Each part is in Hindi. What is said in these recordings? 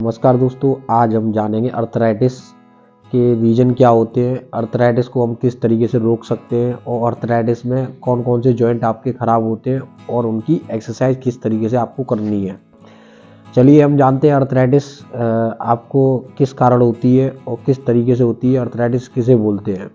नमस्कार दोस्तों, आज हम जानेंगे अर्थराइटिस के रीजन क्या होते हैं, अर्थराइटिस को हम किस तरीके से रोक सकते हैं और अर्थराइटिस में कौन कौन से जॉइंट आपके ख़राब होते हैं और उनकी एक्सरसाइज किस तरीके से आपको करनी है। चलिए हम जानते हैं अर्थराइटिस आपको किस कारण होती है और किस तरीके से होती है, अर्थराइटिस किसे बोलते हैं।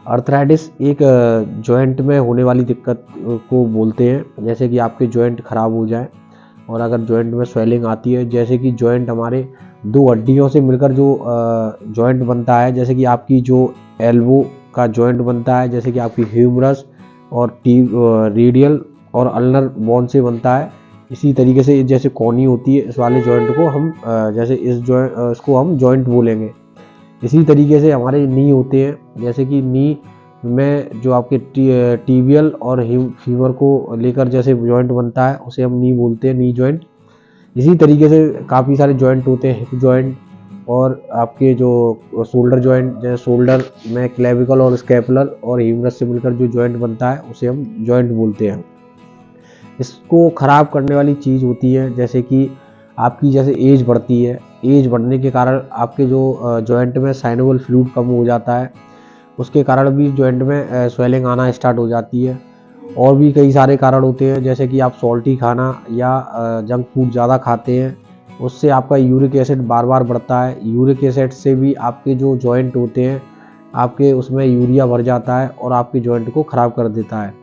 अर्थराइटिस एक जॉइंट में होने वाली दिक्कत को बोलते हैं, जैसे कि आपके जॉइंट ख़राब हो जाए और अगर जॉइंट में स्वेलिंग आती है, जैसे कि जॉइंट हमारे दो हड्डियों से मिलकर जो जॉइंट बनता है, जैसे कि आपकी जो एल्बो का जॉइंट बनता है, जैसे कि आपकी ह्यूमरस और रेडियल और अल्नर बोन से बनता है। इसी तरीके से जैसे कोनी होती है, इस वाले जॉइंट को हम जैसे इसको हम जॉइंट बोलेंगे। इसी तरीके से हमारे नी होते हैं, जैसे कि नी में जो आपके टीबियल और फीमर को लेकर जैसे जॉइंट बनता है, उसे हम नी बोलते हैं, नी जॉइंट। इसी तरीके से काफ़ी सारे जॉइंट होते हैं, हिप जॉइंट और आपके जो शोल्डर जॉइंट, जैसे शोल्डर में क्लेविकल और स्कैपुलर और ह्यूमरस से मिलकर जो जॉइंट बनता है, उसे हम जॉइंट बोलते हैं। इसको ख़राब करने वाली चीज़ होती है, जैसे कि आपकी जैसे एज बढ़ती है, एज बढ़ने के कारण आपके जो जॉइंट में साइनोवियल फ्लूइड कम हो जाता है, उसके कारण भी जॉइंट में स्वेलिंग आना स्टार्ट हो जाती है। और भी कई सारे कारण होते हैं, जैसे कि आप सॉल्टी खाना या जंक फूड ज़्यादा खाते हैं, उससे आपका यूरिक एसिड बार बार बढ़ता है। यूरिक एसिड से भी आपके जो जॉइंट होते हैं, आपके उसमें यूरिया भर जाता है और आपके जॉइंट को ख़राब कर देता है।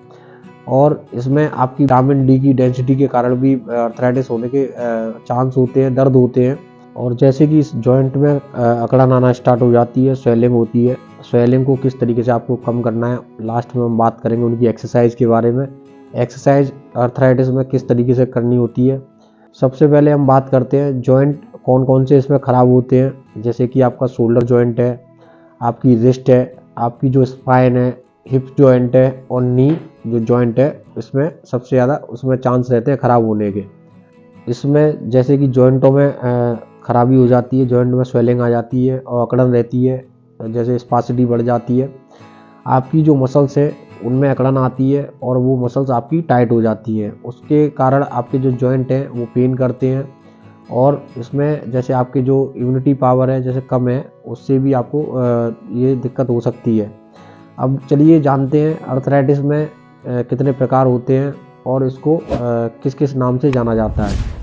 और इसमें आपकी विटामिन डी की डेंसिटी के कारण भी अर्थराइटिस होने के चांस होते हैं, दर्द होते हैं। और जैसे कि इस जॉइंट में अकड़न आना स्टार्ट हो जाती है, स्वेलिंग होती है। स्वेलिंग को किस तरीके से आपको कम करना है, लास्ट में हम बात करेंगे उनकी एक्सरसाइज के बारे में। एक्सरसाइज अर्थराइटिस में किस तरीके से करनी होती है। सबसे पहले हम बात करते हैं जॉइंट कौन कौन से इसमें ख़राब होते हैं, जैसे कि आपका शोल्डर जॉइंट है, आपकी रिस्ट है, आपकी जो स्पाइन है, हिप जॉइंट है और नी जो जॉइंट है, इसमें सबसे ज़्यादा उसमें चांस रहते हैं ख़राब होने के। इसमें जैसे कि जॉइंटों में ख़राबी हो जाती है, जॉइंट में स्वेलिंग आ जाती है और अकड़न रहती है, जैसे स्पासिटी बढ़ जाती है। आपकी जो मसल्स है उनमें अकड़न आती है और वो मसल्स आपकी टाइट हो जाती है, उसके कारण आपके जो जॉइंट हैं वो पेन करते हैं। और इसमें जैसे आपकी जो इम्यूनिटी पावर है जैसे कम है, उससे भी आपको ये दिक्कत हो सकती है। अब चलिए जानते हैं अर्थराइटिस में कितने प्रकार होते हैं और इसको किस किस नाम से जाना जाता है।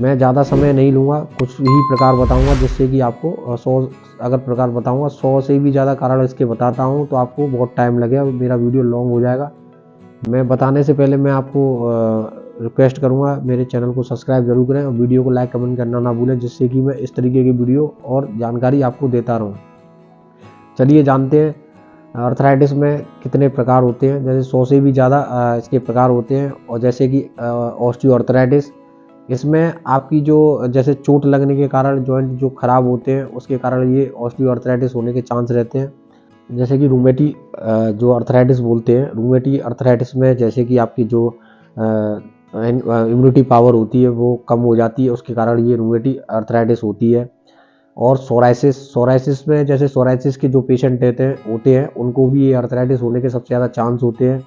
मैं ज़्यादा समय नहीं लूँगा, कुछ ही प्रकार बताऊँगा, जिससे कि आपको 100 अगर प्रकार बताऊँगा, 100 से भी ज़्यादा कारण इसके बताता हूँ तो आपको बहुत टाइम लगेगा, मेरा वीडियो लॉन्ग हो जाएगा। मैं बताने से पहले मैं आपको रिक्वेस्ट करूँगा मेरे चैनल को सब्सक्राइब ज़रूर करें और वीडियो को लाइक कमेंट करना ना भूलें, जिससे कि मैं इस तरीके की वीडियो और जानकारी आपको देता रहूँ। चलिए जानते हैं अर्थराइटिस में कितने प्रकार होते हैं। जैसे 100 से भी ज़्यादा इसके प्रकार होते हैं। और जैसे कि ऑस्टियोआर्थराइटिस, इसमें आपकी जो जैसे चोट लगने के कारण जॉइंट जो ख़राब होते हैं, उसके कारण ये ऑस्टियोआर्थराइटिस होने के चांस रहते हैं। जैसे कि रूमेटी जो अर्थराइटिस बोलते हैं, रूमेटी अर्थराइटिस में जैसे कि आपकी जो इम्यूनिटी पावर होती है वो कम हो जाती है, उसके कारण ये रूमेटी अर्थराइटिस होती है। और सोराइसिस में जैसे सोराइसिस के जो पेशेंट होते हैं उनको भी ये अर्थराइटिस होने के सबसे ज़्यादा चांस होते हैं।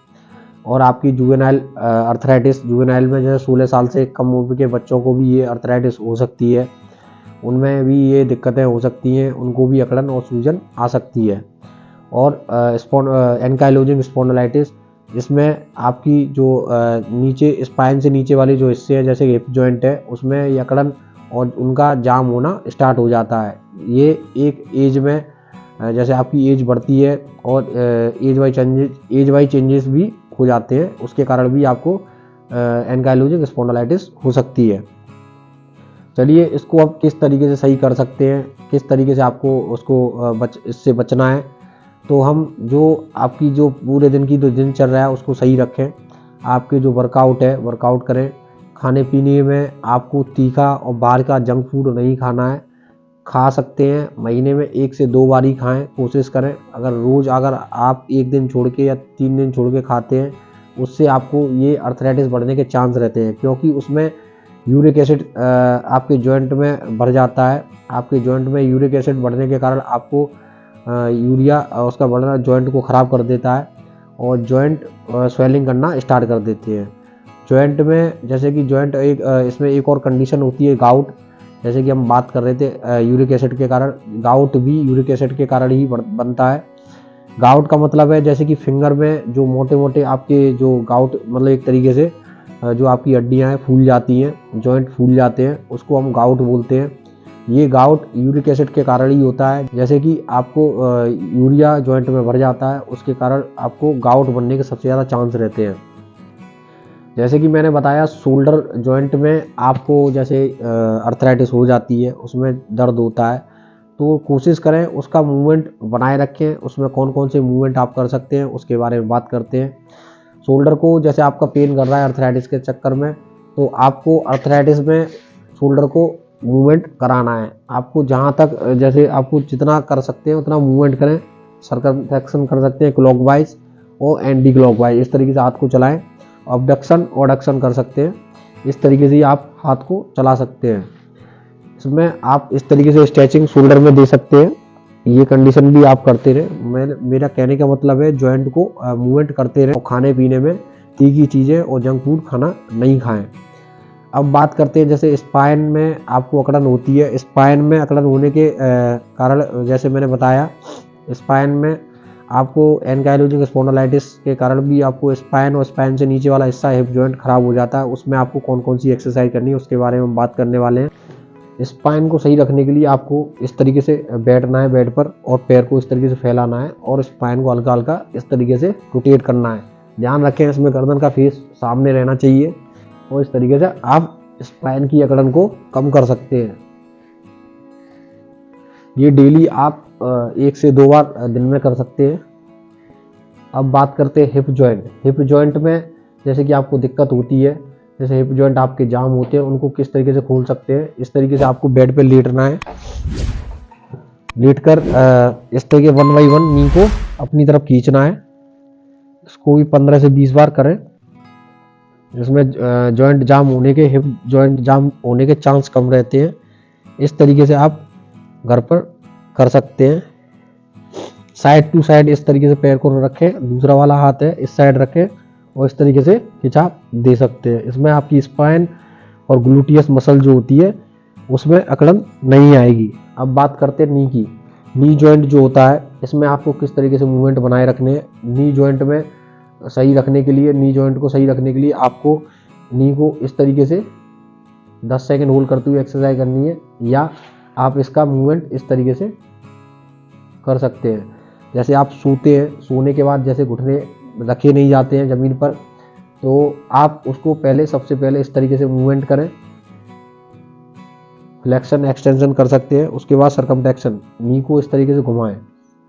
और आपकी जुवेनाइल अर्थराइटिस, जुवेनाइल में जैसे 16 साल से कम उम्र के बच्चों को भी ये अर्थराइटिस हो सकती है, उनमें भी ये दिक्कतें हो सकती हैं, उनको भी अकड़न और सूजन आ सकती है। और एंकाइलोजिंग स्पॉन्डिलाइटिस, इसमें आपकी जो नीचे स्पाइन से नीचे वाले जो हिस्से हैं, जैसे हिप जॉइंट है, उसमें ये अकड़न और उनका जाम होना स्टार्ट हो जाता है। ये एक एज में जैसे आपकी एज बढ़ती है और एज वाइज चेंजेस भी हो जाते हैं, उसके कारण भी आपको एंकाइलोजिंग स्पॉन्डिलाइटिस हो सकती है। चलिए इसको अब किस तरीके से सही कर सकते हैं, किस तरीके से आपको उसको इससे बचना है। तो हम जो आपकी जो पूरे दिन की जो दिनचर्या है उसको सही रखें। आपके जो वर्कआउट है वर्कआउट करें। खाने पीने में आपको तीखा और बाहर का जंक फूड नहीं खाना है। खा सकते हैं, महीने में 1 से 2 बार ही खाएं, कोशिश करें। अगर आप 1 दिन छोड़ के या 3 दिन छोड़ के खाते हैं, उससे आपको ये अर्थराइटिस बढ़ने के चांस रहते हैं, क्योंकि उसमें यूरिक एसिड आपके जॉइंट में बढ़ जाता है। आपके जॉइंट में यूरिक एसिड बढ़ने के कारण आपको यूरिया उसका बढ़ना जॉइंट को ख़राब कर देता है और जॉइंट स्वेलिंग करना स्टार्ट कर देते हैं। जॉइंट में जैसे कि जॉइंट इसमें एक और कंडीशन होती है, गाउट। जैसे कि हम बात कर रहे थे यूरिक एसिड के कारण, गाउट भी यूरिक एसिड के कारण ही बनता है। गाउट का मतलब है जैसे कि फिंगर में जो मोटे मोटे आपके जो गाउट, मतलब एक तरीके से जो आपकी हड्डियां हैं फूल जाती हैं, जॉइंट फूल जाते हैं, उसको हम गाउट बोलते हैं। ये गाउट यूरिक एसिड के कारण ही होता है। जैसे कि आपको यूरिया जॉइंट में भर जाता है, उसके कारण आपको गाउट बनने के सबसे ज़्यादा चांस रहते हैं। जैसे कि मैंने बताया शोल्डर जॉइंट में आपको जैसे अर्थराइटिस हो जाती है, उसमें दर्द होता है, तो कोशिश करें उसका मूवमेंट बनाए रखें। उसमें कौन कौन से मूवमेंट आप कर सकते हैं उसके बारे में बात करते हैं। शोल्डर को जैसे आपका पेन कर रहा है अर्थराइटिस के चक्कर में, तो आपको अर्थराइटिस में शोल्डर को मूवमेंट कराना है। आपको जहाँ तक जैसे आपको जितना कर सकते हैं उतना मूवमेंट करें। सर्कमफ्लेक्शन कर सकते हैं क्लॉकवाइज और एंटी क्लॉकवाइज, इस तरीके से हाथ को चलाएं। अबडक्शन और एडक्शन कर सकते हैं, इस तरीके से आप हाथ को चला सकते हैं। इसमें आप इस तरीके से स्ट्रेचिंग शोल्डर में दे सकते हैं। ये कंडीशन भी आप करते रहें। मेरा कहने का मतलब है जॉइंट को मूवमेंट करते रहें और खाने पीने में तीखी चीज़ें और जंक फूड खाना नहीं खाएं। अब बात करते हैं जैसे स्पाइन में आपको अकड़न होती है। स्पाइन में अकड़न होने के कारण जैसे मैंने बताया, स्पाइन में आपको एंकाइलोजिंग स्पॉन्डिलाइटिस के कारण भी आपको स्पाइन और स्पाइन से नीचे वाला हिस्सा हिप जॉइंट खराब हो जाता है। उसमें आपको कौन कौन सी एक्सरसाइज करनी है उसके बारे में हम बात करने वाले हैं। स्पाइन को सही रखने के लिए आपको इस तरीके से बैठना है बेड पर और पैर को इस तरीके से फैलाना है और स्पाइन को हल्का हल्का इस तरीके से रोटेट करना है। ध्यान रखें इसमें गर्दन का फेस सामने रहना चाहिए और इस तरीके से आप स्पाइन की अकड़न को कम कर सकते हैं। ये डेली आप 1 से 2 बार दिन में कर सकते हैं। अब बात करते हैं हिप जॉइंट। हिप जॉइंट में जैसे कि आपको दिक्कत होती है, जैसे हिप जॉइंट आपके जाम होते हैं, उनको किस तरीके से खोल सकते हैं। इस तरीके से आपको बेड पे लेटना है। लेटकर इस तरीके 1 बाई 1 नी को अपनी तरफ खींचना है। इसको भी 15 से 20 बार करें। इसमें जॉइंट जाम होने के, हिप जॉइंट जाम होने के चांस कम रहते हैं। इस तरीके से आप घर पर कर सकते हैं। साइड टू साइड इस तरीके से पैर को रखें, दूसरा वाला हाथ है इस साइड रखें और इस तरीके से खिंचाव दे सकते हैं। इसमें आपकी स्पाइन और ग्लूटियस मसल जो होती है उसमें अकड़न नहीं आएगी। अब बात करते हैं नी की। नी जॉइंट जो होता है इसमें आपको किस तरीके से मूवमेंट बनाए रखने हैं। नी जॉइंट में सही रखने के लिए, नी जॉइंट को सही रखने के लिए आपको नी को इस तरीके से 10 सेकंड होल्ड करते हुए एक्सरसाइज करनी है, या आप इसका मूवमेंट इस तरीके से कर सकते हैं। जैसे आप सोते हैं, सोने के बाद जैसे घुटने रखे नहीं जाते हैं ज़मीन पर, तो आप उसको सबसे पहले इस तरीके से मूवमेंट करें। फ्लेक्शन एक्सटेंशन कर सकते हैं। उसके बाद सर्कमफ्लेक्शन, नी को इस तरीके से घुमाएं,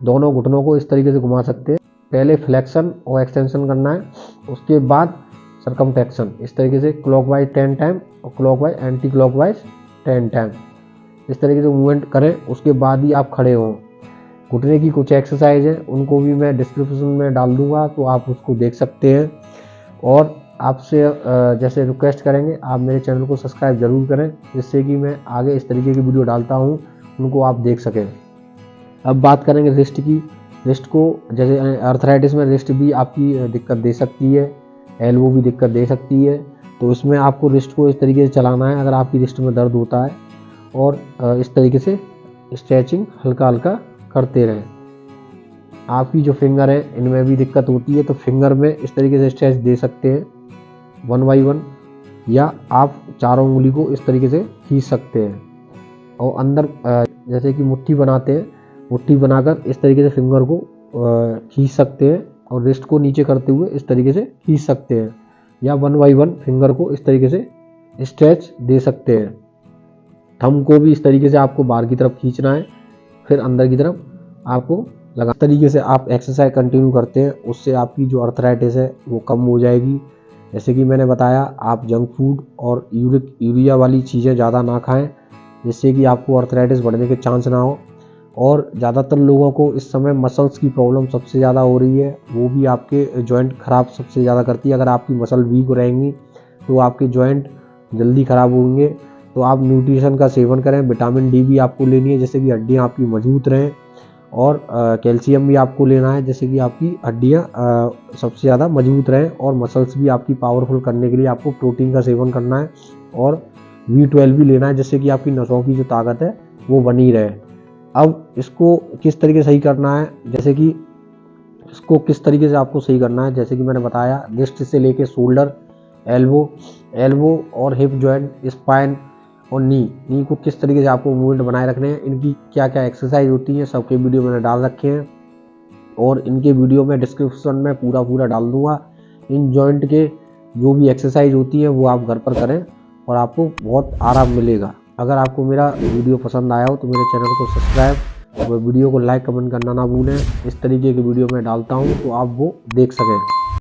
दोनों घुटनों को इस तरीके से घुमा सकते हैं। पहले फ्लेक्शन और एक्सटेंशन करना है, उसके बाद सर्कमफ्लेक्शन। इस तरीके से क्लॉकवाइज 10 टाइम और क्लॉकवाइज एंटी क्लॉकवाइज 10 टाइम इस तरीके से मूवमेंट करें। उसके बाद ही आप खड़े हों। घुटने की कुछ एक्सरसाइज है, उनको भी मैं डिस्क्रिप्शन में डाल दूंगा, तो आप उसको देख सकते हैं। और आपसे जैसे रिक्वेस्ट करेंगे आप मेरे चैनल को सब्सक्राइब जरूर करें, जिससे कि मैं आगे इस तरीके की वीडियो डालता हूँ उनको आप देख सकें। अब बात करेंगे रिस्ट की। रिस्ट को जैसे अर्थराइटिस में रिस्ट भी आपकी दिक्कत दे सकती है, एल्बो भी दिक्कत दे सकती है। तो इसमें आपको रिस्ट को इस तरीके से चलाना है अगर आपकी रिस्ट में दर्द होता है, और इस तरीके से स्ट्रेचिंग हल्का हल्का करते रहें। आपकी जो फिंगर है इनमें भी दिक्कत होती है, तो फिंगर में इस तरीके से स्ट्रेच दे सकते हैं 1 बाई 1, या आप चारों उंगली को इस तरीके से खींच सकते हैं और अंदर जैसे कि मुट्ठी बनाते हैं, मुट्ठी बनाकर इस तरीके से फिंगर को खींच सकते हैं और रिस्ट को नीचे करते हुए इस तरीके से खींच सकते हैं, या 1 बाई 1 फिंगर को इस तरीके से स्ट्रेच दे सकते हैं। थंब को भी इस तरीके से आपको बाहर की तरफ खींचना है, फिर अंदर की तरफ आपको लगा। तरीके से आप एक्सरसाइज कंटिन्यू करते हैं, उससे आपकी जो अर्थराइटिस है वो कम हो जाएगी। जैसे कि मैंने बताया, आप जंक फूड और यूरिया वाली चीज़ें ज़्यादा ना खाएं, जिससे कि आपको अर्थराइटिस बढ़ने के चांस ना हो। और ज़्यादातर लोगों को इस समय मसल्स की प्रॉब्लम सबसे ज़्यादा हो रही है, वो भी आपके जॉइंट ख़राब सबसे ज़्यादा करती है। अगर आपकी मसल वीक रहेंगी तो आपके जॉइंट जल्दी ख़राब होंगे। तो आप न्यूट्रिशन का सेवन करें, विटामिन डी भी आपको लेनी है जिससे कि हड्डियाँ आपकी मजबूत रहें, और कैल्शियम भी आपको लेना है जिससे कि आपकी हड्डियाँ सबसे ज़्यादा मजबूत रहें, और मसल्स भी आपकी पावरफुल करने के लिए आपको प्रोटीन का सेवन करना है। और B12 भी लेना है, जिससे कि आपकी नसों की जो ताकत है वो बनी रहे। अब इसको किस तरीके से सही करना है, जैसे कि इसको किस तरीके से आपको सही करना है, जैसे कि मैंने बताया, रिस्ट से लेके शोल्डर, एल्बो और हिप जॉइंट, स्पाइन और नी को किस तरीके से आपको मूवमेंट बनाए रखने हैं, इनकी क्या क्या एक्सरसाइज होती है, सबके वीडियो मैंने डाल रखे हैं और इनके वीडियो में डिस्क्रिप्शन में पूरा डाल दूंगा। इन जॉइंट के जो भी एक्सरसाइज होती है वो आप घर पर करें और आपको बहुत आराम मिलेगा। अगर आपको मेरा वीडियो पसंद आया हो तो मेरे चैनल को सब्सक्राइब और वीडियो को लाइक कमेंट करना ना भूलें। इस तरीके की वीडियो मैं डालता हूँ तो आप वो देख सकें।